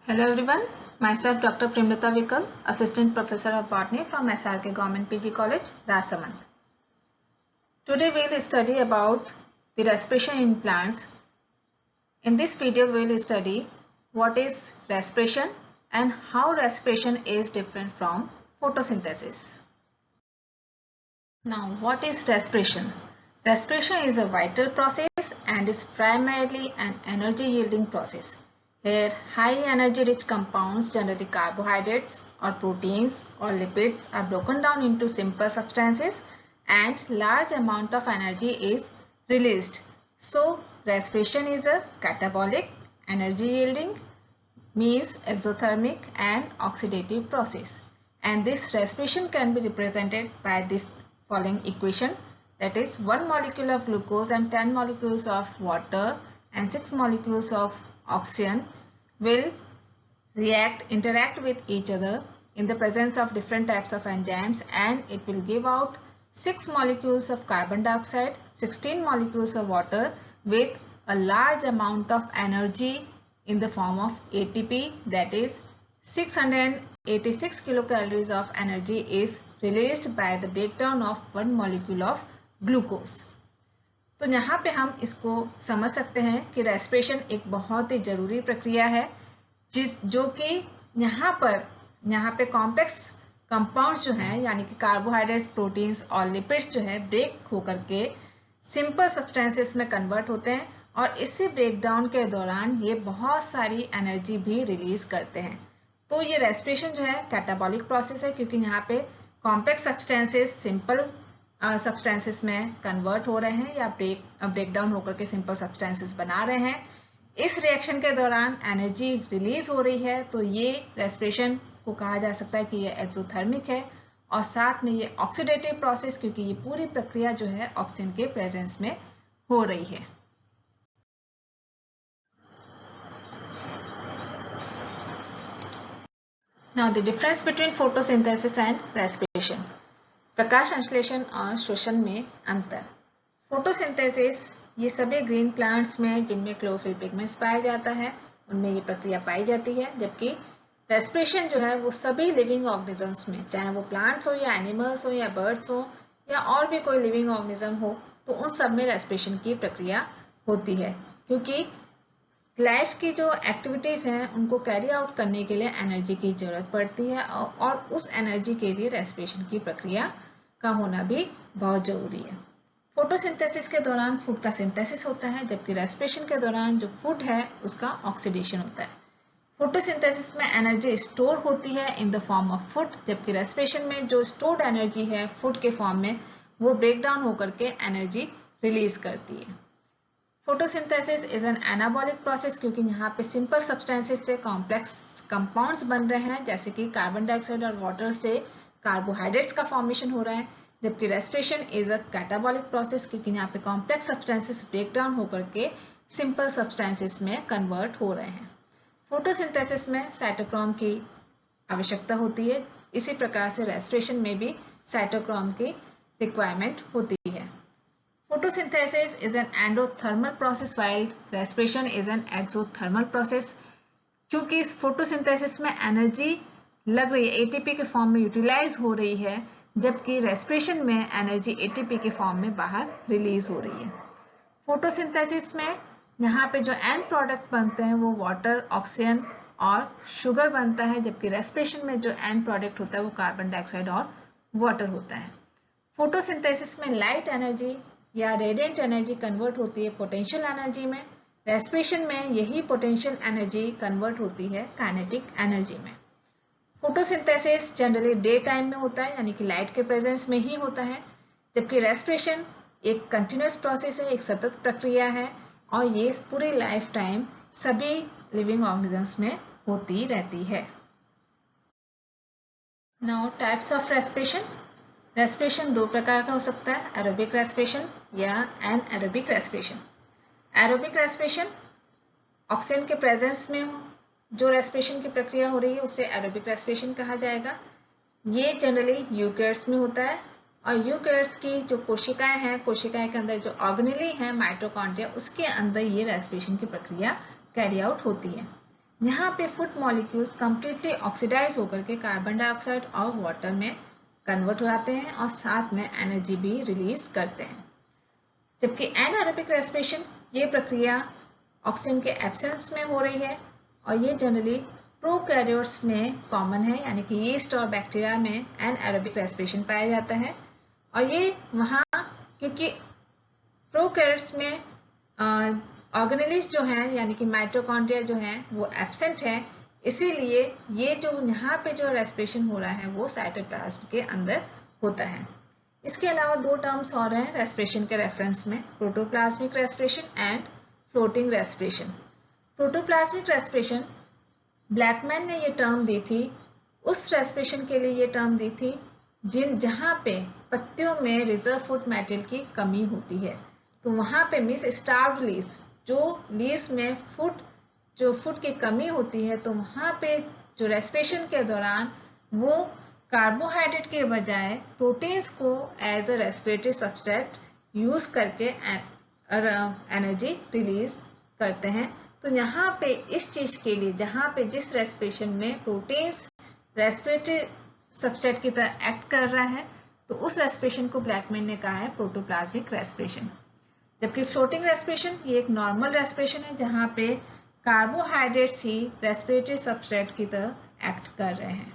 Hello everyone, myself Dr. Primrita Vikal, Assistant Professor of Botany from SRK Government PG College, Rasamand. Today we will study about the respiration in plants. In this video we will study what is respiration and how respiration is different from photosynthesis. Now what is respiration? Respiration is a vital process and is primarily an energy yielding process. Here, high energy rich compounds, generally carbohydrates or proteins or lipids, are broken down into simple substances and large amount of energy is released. So, respiration is a catabolic, energy yielding, means exothermic and oxidative process. And this respiration can be represented by this following equation, that is 1 molecule of glucose and 10 molecules of water and 6 molecules of oxygen will interact with each other in the presence of different types of enzymes, and it will give out 6 molecules of carbon dioxide, 16 molecules of water with a large amount of energy in the form of ATP, that is 686 kilocalories of energy is released by the breakdown of 1 molecule of glucose. तो यहाँ पे हम इसको समझ सकते हैं कि respiration एक बहुत ही जरूरी प्रक्रिया है जो कि यहाँ पे कॉम्प्लेक्स कंपाउंड्स जो हैं यानी कि कार्बोहाइड्रेट्स, प्रोटीन्स और लिपिड्स जो है ब्रेक होकर के सिंपल सब्सटेंसेस में कन्वर्ट होते हैं और इसी ब्रेकडाउन के दौरान ये बहुत सारी एनर्जी भी रिलीज करते हैं। तो ये रेस्पिरेशन जो है कैटाबॉलिक प्रोसेस है क्योंकि यहाँ पे कॉम्प्लेक्स सब्सटेंसेस सिंपल सब्सटेंसेस में कन्वर्ट हो रहे हैं या ब्रेकडाउन होकर के सिंपल सब्सटेंसेस बना रहे हैं। इस रिएक्शन के दौरान एनर्जी रिलीज हो रही है, तो ये रेस्पिरेशन को कहा जा सकता है कि ये एक्सोथर्मिक है और साथ में ये ऑक्सीडेटिव प्रोसेस क्योंकि ये पूरी प्रक्रिया जो है ऑक्सीजन के प्रेजेंस में हो रही है। Now the difference between photosynthesis and respiration. प्रकाश संश्लेषण और श्वसन में अंतर। फोटोसिंथेसिस ये सभी ग्रीन प्लांट्स में जिनमें क्लोरोफिल पिगमेंट्स पाया जाता है उनमें ये प्रक्रिया पाई जाती है, जबकि रेस्पिरेशन जो है वो सभी लिविंग ऑर्गेनिजम्स में, चाहे वो प्लांट्स हो या एनिमल्स हो या बर्ड्स हो या और भी कोई लिविंग ऑर्गेनिज्म हो, तो उन सब में रेस्पिरेशन की प्रक्रिया होती है क्योंकि लाइफ की जो एक्टिविटीज हैं उनको कैरी आउट करने के लिए एनर्जी की जरूरत पड़ती है और उस एनर्जी के लिए रेस्पिरेशन की प्रक्रिया का होना भी बहुत जरूरी है। फोटोसिंथेसिस के दौरान फूड का सिंथेसिस होता है, जबकि रेस्पिरेशन के दौरान जो फूड है उसका ऑक्सीडेशन होता है। फोटोसिंथेसिस में एनर्जी स्टोर होती है in the form of food, जबकि रेस्पिरेशन में जो स्टोर्ड एनर्जी है फूड के फॉर्म में वो ब्रेक डाउन होकर के एनर्जी रिलीज करती है। Photosynthesis is an anabolic process क्योंकि यहाँ पे सिंपल सब्सटेंसेस से कॉम्प्लेक्स कंपाउंड्स बन रहे हैं, जैसे कि कार्बन डाइऑक्साइड और वाटर से कार्बोहाइड्रेट्स का फॉर्मेशन हो रहा है, जबकि respiration is a catabolic process क्योंकि यहाँ पे कॉम्प्लेक्स सब्सटेंसेस ब्रेक डाउन होकर के सिंपल सब्सटेंसेस में कन्वर्ट हो रहे हैं। फोटोसिंथेसिस में साइटोक्रोम की आवश्यकता होती है, इसी प्रकार से रेस्पिरेशन में भी साइटोक्रोम की रिक्वायरमेंट होती है। Photosynthesis is an endothermal process while respiration is an exothermal process। क्योंकि इस फोटोसिंथेसिस में एनर्जी लग रही है, एटीपी के फॉर्म में यूटिलाइज हो रही है, जबकि रेस्पिरेशन में एनर्जी एटीपी के फॉर्म में बाहर रिलीज हो रही है। फोटोसिंथेसिस में यहाँ पे जो एंड प्रोडक्ट्स बनते हैं वो वाटर, ऑक्सीजन और शुगर बनता है, जबकि रेस्पिरेशन में जो एंड प्रोडक्ट होता है वो कार्बन डाइऑक्साइड और वाटर होता है। फोटोसिंथेसिस में लाइट एनर्जी या रेडिएंट एनर्जी कन्वर्ट होती है पोटेंशियल एनर्जी में, रेस्पिरेशन में यही पोटेंशियल एनर्जी कन्वर्ट होती है काइनेटिक एनर्जी में। फोटोसिंथेसिस जनरली डे टाइम में होता है यानी कि लाइट के प्रेजेंस में ही होता है, जबकि रेस्पिरेशन एक कंटिन्यूअस प्रोसेस है, एक सतत प्रक्रिया है और ये पूरी लाइफ टाइम सभी लिविंग ऑर्गेनिजम्स में होती रहती है। Now types of respiration. Respiration दो प्रकार का हो सकता है, एरोबिक रेस्पिरेशन या anaerobic respiration. Aerobic respiration oxygen के प्रेजेंस में जो रेस्पिरेशन की प्रक्रिया हो रही है उसे एरोबिक रेस्पिरेशन कहा जाएगा। ये जनरली यूकैरियोट्स में होता है और यूकैरियोट्स की जो कोशिकाएं हैं, कोशिकाएं के अंदर जो ऑर्गेनेली है माइटोकॉन्ड्रिया, उसके अंदर ये रेस्पिरेशन की प्रक्रिया कैरी आउट होती है। यहाँ पे फूड मॉलिक्यूल्स कंप्लीटली ऑक्सीडाइज होकर के कार्बन डाइऑक्साइड और वाटर में कन्वर्ट हो जाते हैं और साथ में एनर्जी भी रिलीज करते हैं। जबकि एनारोबिक रेस्पिरेशन, ये प्रक्रिया ऑक्सीजन के एब्सेंस में हो रही है और ये जनरली प्रोकैरियोट्स में कॉमन है, यानी कि यीस्ट और बैक्टीरिया में एनारोबिक रेस्पिरेशन पाया जाता है। और ये वहाँ क्योंकि प्रोकैरियोट्स में ऑर्गेनेलिज जो है यानी कि माइटोकॉन्ड्रिया जो है वो एब्सेंट है, इसीलिए ये जो यहाँ पे जो रेस्पिरेशन हो रहा है वो साइटोप्लाज्म के अंदर होता है। इसके अलावा दो टर्म्स और हैं रेस्पिरेशन के रेफरेंस में, protoplasmic respiration and floating respiration. Protoplasmic respiration Blackman ने ये टर्म दी थी, उस रेस्पिरेशन के लिए ये टर्म दी थी जहाँ पे पत्तियों में रिजर्व फूड मेटेरियल की कमी होती है। तो वहाँ पे मीन्स स्टार्व्ड लीव्स, जो लीव्स में फूड की कमी होती है, तो वहाँ पे जो रेस्पिरेशन के दौरान वो कार्बोहाइड्रेट के बजाय प्रोटीन्स को as a respiratory substrate use करके एनर्जी रिलीज करते हैं। तो यहाँ पे इस चीज के लिए जहाँ पे जिस रेस्पिरेशन में प्रोटीन्स रेस्पिरेटरी सब्सट्रेट की तरह एक्ट कर रहा है, तो उस रेस्पिरेशन को ब्लैकमैन ने कहा है प्रोटोप्लाज्मिक रेस्पिरेशन। जबकि फ्लोटिंग रेस्पिरेशन ये एक नॉर्मल रेस्पिरेशन है जहाँ पे कार्बोहाइड्रेट्स ही रेस्पिरेटरी सब्सट्रेट की तरह एक्ट कर रहे हैं।